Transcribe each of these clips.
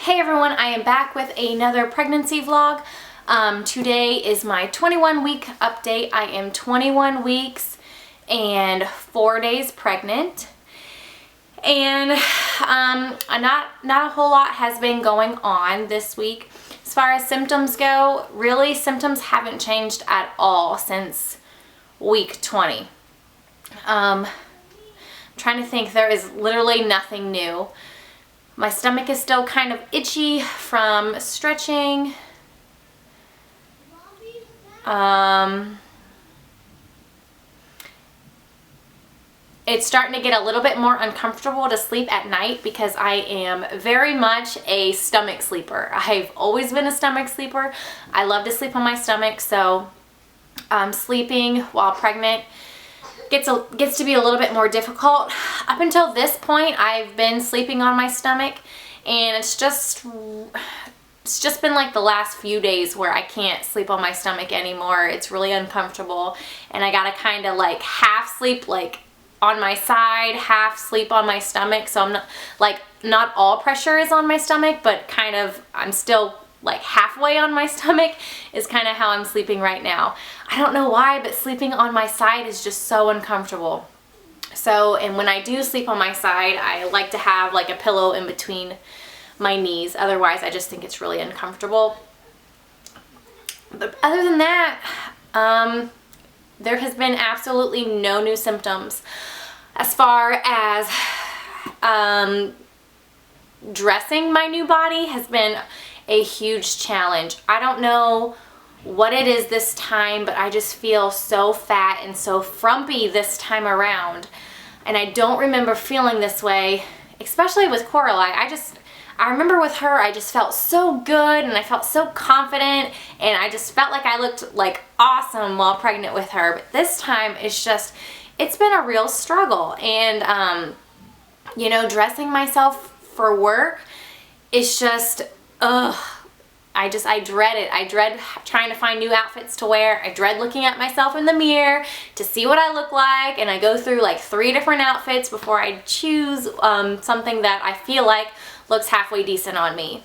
Hey everyone, I am back with another pregnancy vlog. Today is my 21-week update. I am 21 weeks and 4 days pregnant. And not a whole lot has been going on this week. As far as symptoms go, really symptoms haven't changed at all since week 20. I'm trying to think, there is literally nothing new. My stomach is still kind of itchy from stretching. It's starting to get a little bit more uncomfortable to sleep at night because I am very much a stomach sleeper. I've always been a stomach sleeper. I love to sleep on my stomach, so sleeping while pregnant gets to be a little bit more difficult. Up until this point, I've been sleeping on my stomach, and it's just been like the last few days where I can't sleep on my stomach anymore. It's really uncomfortable, and I gotta kind of like half sleep like on my side, half sleep on my stomach. So I'm not all pressure is on my stomach, but kind of I'm still like halfway on my stomach is kind of how I'm sleeping right now. I don't know why, but sleeping on my side is just so uncomfortable. So, and when I do sleep on my side, I like to have like a pillow in between my knees. Otherwise, I just think it's really uncomfortable. But other than that, there has been absolutely no new symptoms. As far as dressing my new body has been a huge challenge. I don't know what it is this time, but I just feel so fat and so frumpy this time around. And I don't remember feeling this way, especially with Coralie. I remember with her, I just felt so good and I felt so confident, and I just felt like I looked like awesome while pregnant with her. But this time it's been a real struggle. And you know, dressing myself for work is just, I dread it. I dread trying to find new outfits to wear. I dread looking at myself in the mirror to see what I look like, and I go through like 3 different outfits before I choose something that I feel like looks halfway decent on me.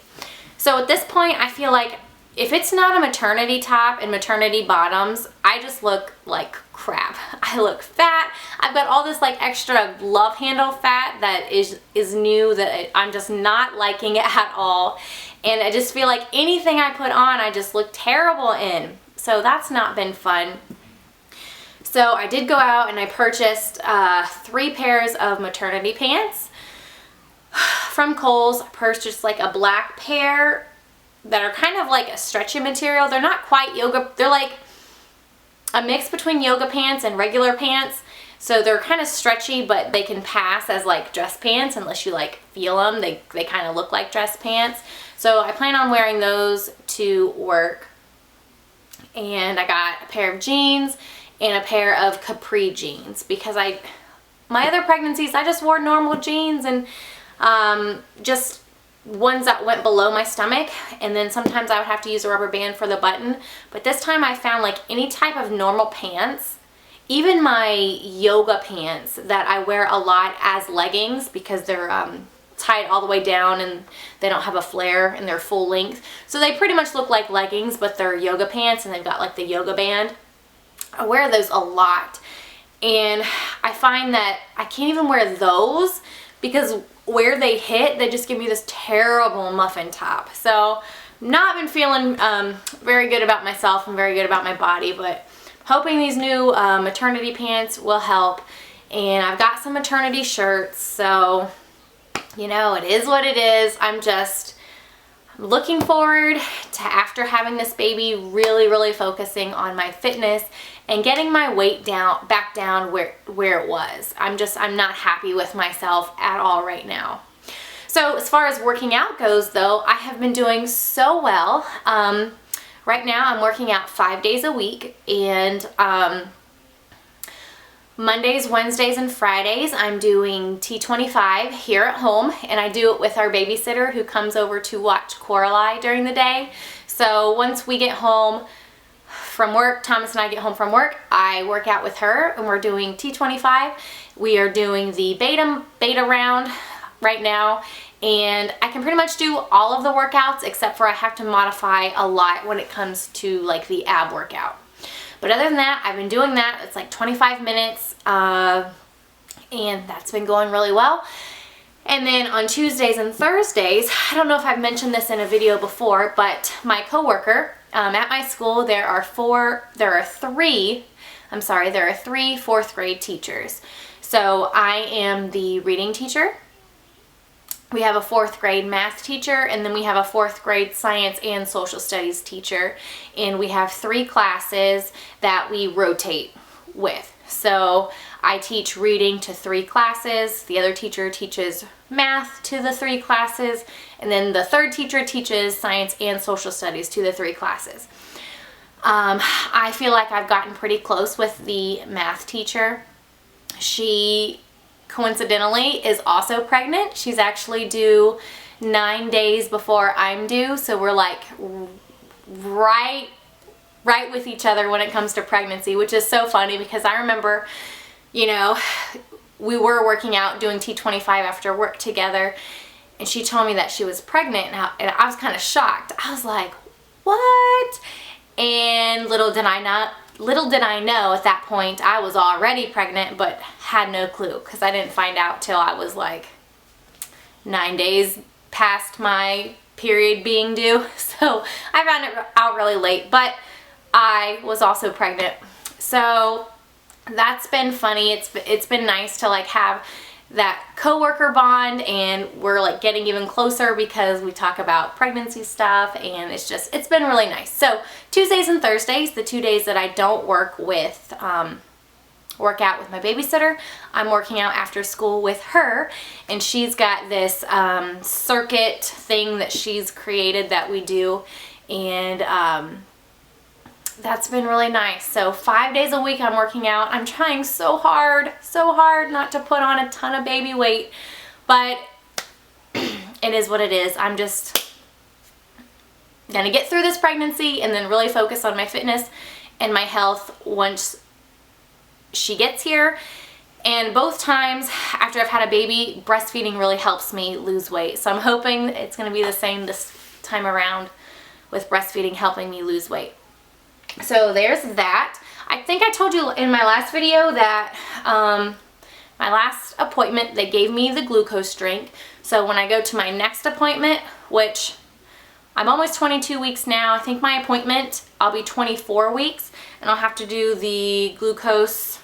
So at this point, I feel like if it's not a maternity top and maternity bottoms, I just look like crap. I look fat. I've got all this like extra love handle fat that is new that I'm just not liking it at all. And I just feel like anything I put on, I just look terrible in. So that's not been fun. So I did go out and I purchased 3 pairs of maternity pants from Kohl's. I purchased like a black pair that are kind of like a stretchy material. They're not quite yoga. They're like a mix between yoga pants and regular pants. So they're kind of stretchy, but they can pass as like dress pants unless you like feel them. They kind of look like dress pants. So I plan on wearing those to work. And I got a pair of jeans and a pair of capri jeans because my other pregnancies, I just wore normal jeans and just ones that went below my stomach, and then sometimes I would have to use a rubber band for the button. But this time I found like any type of normal pants, even my yoga pants that I wear a lot as leggings because they're tied all the way down and they don't have a flare and they're full length. So they pretty much look like leggings, but they're yoga pants and they've got like the yoga band. I wear those a lot, and I find that I can't even wear those because where they hit, they just give me this terrible muffin top. So not been feeling very good about myself and very good about my body, but hoping these new maternity pants will help. And I've got some maternity shirts, so you know, it is what it is. I'm looking forward to, after having this baby, really focusing on my fitness and getting my weight back down where it was. I'm not happy with myself at all right now. So as far as working out goes though, I have been doing so well. Right now I'm working out 5 days a week, and Mondays, Wednesdays, and Fridays I'm doing T25 here at home, and I do it with our babysitter who comes over to watch Coralie during the day. So once we get home from work, Thomas and I get home from work, I work out with her and we're doing T25. We are doing the beta round right now, and I can pretty much do all of the workouts except for I have to modify a lot when it comes to like the ab workout. But other than that, I've been doing that. It's like 25 minutes and that's been going really well. And then on Tuesdays and Thursdays, I don't know if I've mentioned this in a video before, but my coworker at my school, there are three fourth grade teachers. So I am the reading teacher. We have a fourth grade math teacher, and then we have a fourth grade science and social studies teacher. And we have 3 classes that we rotate with. So I teach reading to 3 classes, the other teacher teaches math to the 3 classes, and then the third teacher teaches science and social studies to the 3 classes. I feel like I've gotten pretty close with the math teacher. She coincidentally is also pregnant. She's actually due 9 days before I'm due, so we're like right with each other when it comes to pregnancy, which is so funny because I remember, you know, we were working out doing T25 after work together, and she told me that she was pregnant, and I was kind of shocked. I was like, what? And little did I know at that point I was already pregnant, but had no clue because I didn't find out till I was like 9 days past my period being due. So I found it out really late, but I was also pregnant. So that's been funny. It's been nice to like have that coworker bond, and we're like getting even closer because we talk about pregnancy stuff, and it's been really nice. So Tuesdays and Thursdays, the 2 days that I don't work out with my babysitter, I'm working out after school with her, and she's got this circuit thing that she's created that we do, and that's been really nice. So 5 days a week I'm working out. I'm trying so hard not to put on a ton of baby weight, but it is what it is. I'm just gonna get through this pregnancy and then really focus on my fitness and my health once she gets here. And both times after I've had a baby, breastfeeding really helps me lose weight. So I'm hoping it's gonna be the same this time around with breastfeeding helping me lose weight. So there's that. I think I told you in my last video that my last appointment, they gave me the glucose drink. So when I go to my next appointment, which I'm almost 22 weeks now, I think my appointment, I'll be 24 weeks, and I'll have to do the glucose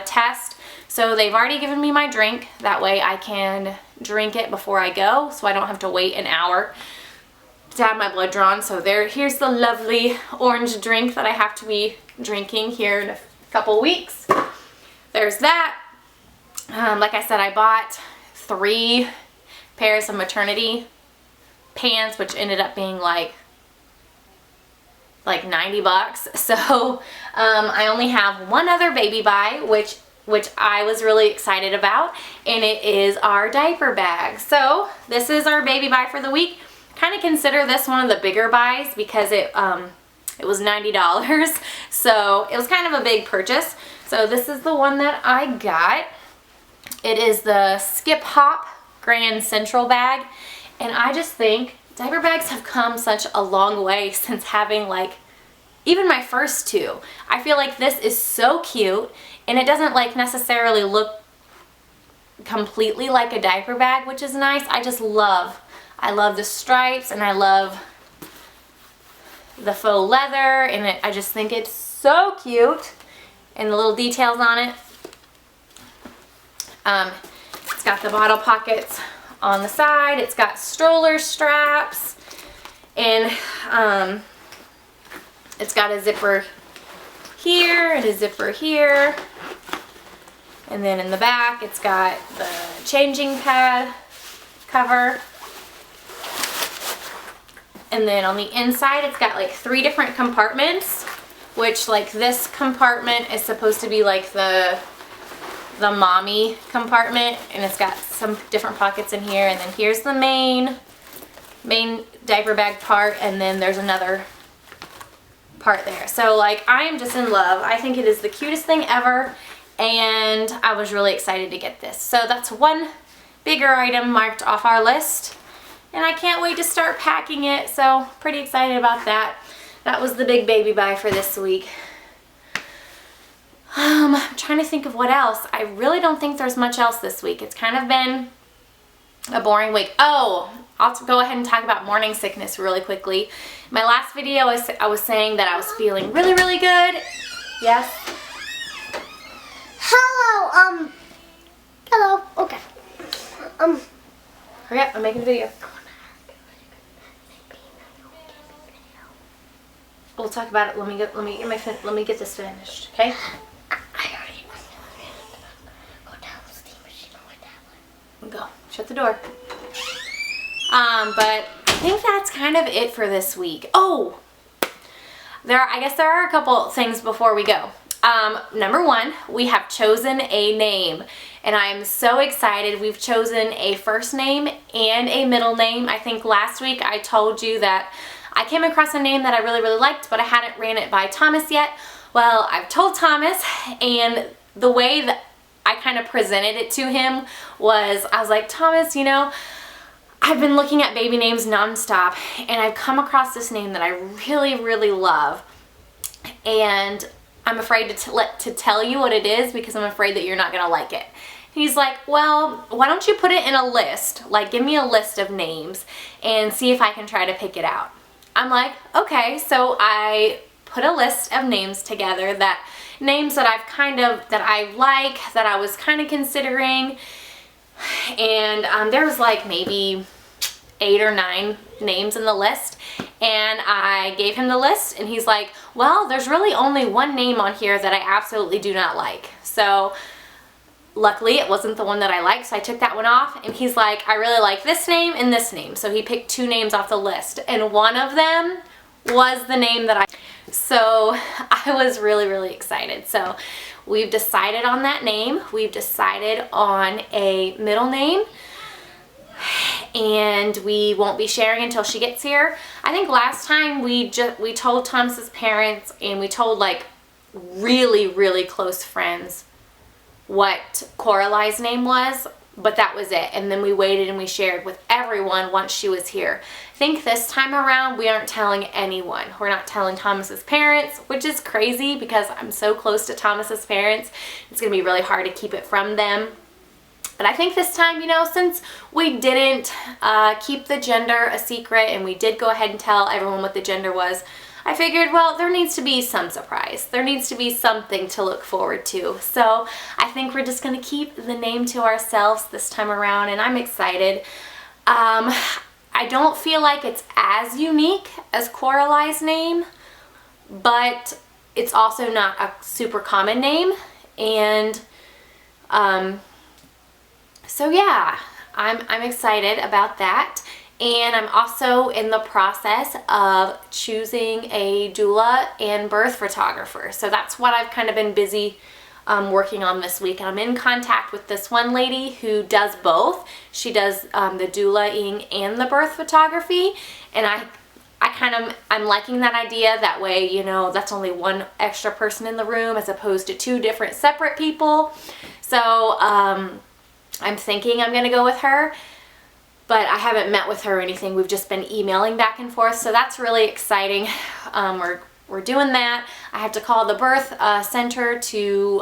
test. So they've already given me my drink. That way I can drink it before I go, so I don't have to wait an hour to have my blood drawn. So here's the lovely orange drink that I have to be drinking here in a couple weeks. There's that. Like I said, I bought 3 pairs of maternity pants, which ended up being like 90 bucks. So I only have one other baby buy, which I was really excited about, and it is our diaper bag. So this is our baby buy for the week. Kind of consider this one of the bigger buys because it was $90, so it was kind of a big purchase. So this is the one that I got. It is the Skip Hop Grand Central bag, and I just think diaper bags have come such a long way since having like even my first 2. I feel like this is so cute, and it doesn't like necessarily look completely like a diaper bag, which is nice. I love the stripes, and I love the faux leather, and I just think it's so cute, and the little details on it. It's got the bottle pockets on the side. It's got stroller straps, and it's got a zipper here and a zipper here, and then in the back it's got the changing pad cover. And then on the inside, it's got like 3 different compartments, which like this compartment is supposed to be like the mommy compartment, and it's got some different pockets in here. And then here's the main diaper bag part, and then there's another part there. So like I am just in love. I think it is the cutest thing ever, and I was really excited to get this. So that's one bigger item marked off our list. And I can't wait to start packing it, so pretty excited about that. That was the big baby buy for this week. I'm trying to think of what else. I really don't think there's much else this week. It's kind of been a boring week. Oh, I'll go ahead and talk about morning sickness really quickly. My last video, I was saying that I was feeling really, really good. Yes? Hello, hello, okay. Hurry up, I'm making a video. We'll talk about it. Let me get this finished, okay? I already go down the steam machine on my tablet. Go. Shut the door. But I think that's kind of it for this week. Oh, I guess there are a couple things before we go. Number one, we have chosen a name, and I'm so excited. We've chosen a first name and a middle name. I think last week I told you that I came across a name that I really, really liked, but I hadn't ran it by Thomas yet. Well, I've told Thomas, and the way that I kind of presented it to him was, I was like, Thomas, you know, I've been looking at baby names nonstop, and I've come across this name that I really, really love, and I'm afraid to tell you what it is because I'm afraid that you're not going to like it. He's like, well, why don't you put it in a list? Like, give me a list of names and see if I can try to pick it out. I'm like, okay, so I put a list of names together, names that I like, that I was kind of considering, and there was like maybe 8 or 9 names in the list, and I gave him the list, and he's like, well, there's really only one name on here that I absolutely do not like. So luckily it wasn't the one that I liked, so I took that one off, and he's like, I really like this name and this name. So he picked 2 names off the list, and one of them was the name that so I was really, really excited. So we've decided on that name. We've decided on a middle name, and we won't be sharing until she gets here. I think last time we told Thomas's parents, and we told like really, really close friends what Corali's name was, but that was it. And then we waited and we shared with everyone once she was here. I think this time around we aren't telling anyone. We're not telling Thomas's parents, which is crazy because I'm so close to Thomas's parents. It's gonna be really hard to keep it from them. But I think this time, you know, since we didn't keep the gender a secret, and we did go ahead and tell everyone what the gender was, I figured, well, there needs to be some surprise. There needs to be something to look forward to. So I think we're just gonna keep the name to ourselves this time around, and I'm excited. I don't feel like it's as unique as Corali's name, but it's also not a super common name. And so yeah, I'm excited about that. And I'm also in the process of choosing a doula and birth photographer. So that's what I've kind of been busy working on this week. And I'm in contact with this one lady who does both. She does the doulaing and the birth photography. And I'm liking that idea. That way, you know, that's only one extra person in the room as opposed to 2 different separate people. So I'm thinking I'm gonna go with her. But I haven't met with her or anything. We've just been emailing back and forth, so that's really exciting. We're doing that. I have to call the birth center to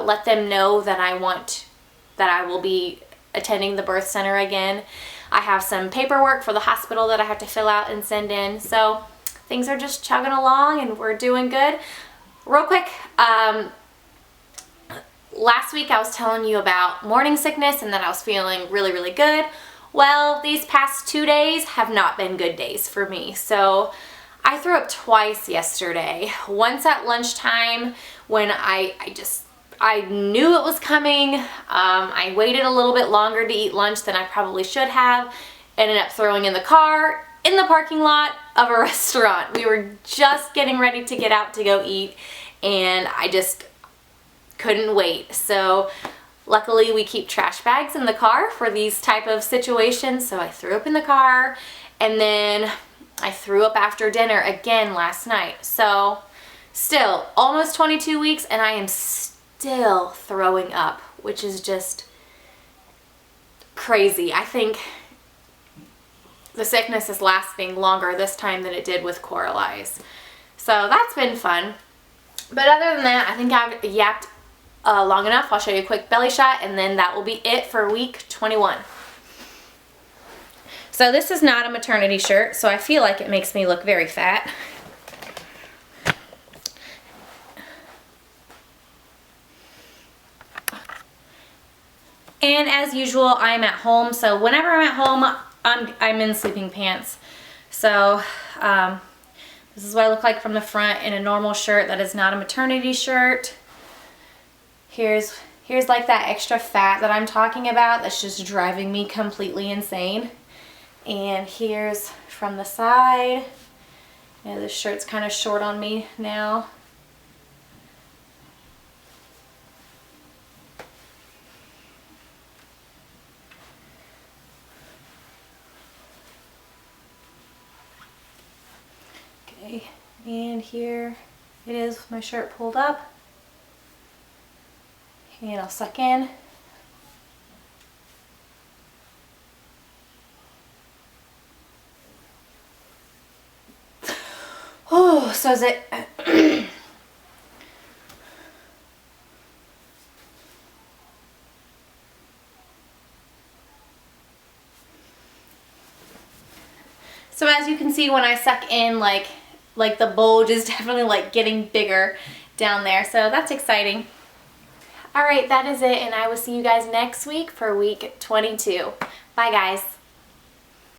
let them know that I will be attending the birth center again. I have some paperwork for the hospital that I have to fill out and send in. So things are just chugging along, and we're doing good. Real quick, last week I was telling you about morning sickness and that I was feeling really, really good. Well, these past 2 days have not been good days for me. So I threw up twice yesterday. Once at lunchtime when I knew it was coming. I waited a little bit longer to eat lunch than I probably should have. Ended up throwing in the car in the parking lot of a restaurant. We were just getting ready to get out to go eat, and I just couldn't wait. So luckily, we keep trash bags in the car for these type of situations, so I threw up in the car, and then I threw up after dinner again last night. So still, almost 22 weeks, and I am still throwing up, which is just crazy. I think the sickness is lasting longer this time than it did with Coralize. So that's been fun. But other than that, I think I've yapped long enough. I'll show you a quick belly shot, and then that will be it for week 21. So this is not a maternity shirt, so I feel like it makes me look very fat. And as usual, I'm at home, so whenever I'm at home, I'm in sleeping pants. So this is what I look like from the front in a normal shirt that is not a maternity shirt. Here's like that extra fat that I'm talking about that's just driving me completely insane. And here's from the side. You know, this shirt's kind of short on me now. Okay, and here it is with my shirt pulled up. And I'll suck in. Oh, so is it... So as you can see, when I suck in, like the bulge is definitely like getting bigger down there. So that's exciting. All right, that is it, and I will see you guys next week for week 22. Bye, guys.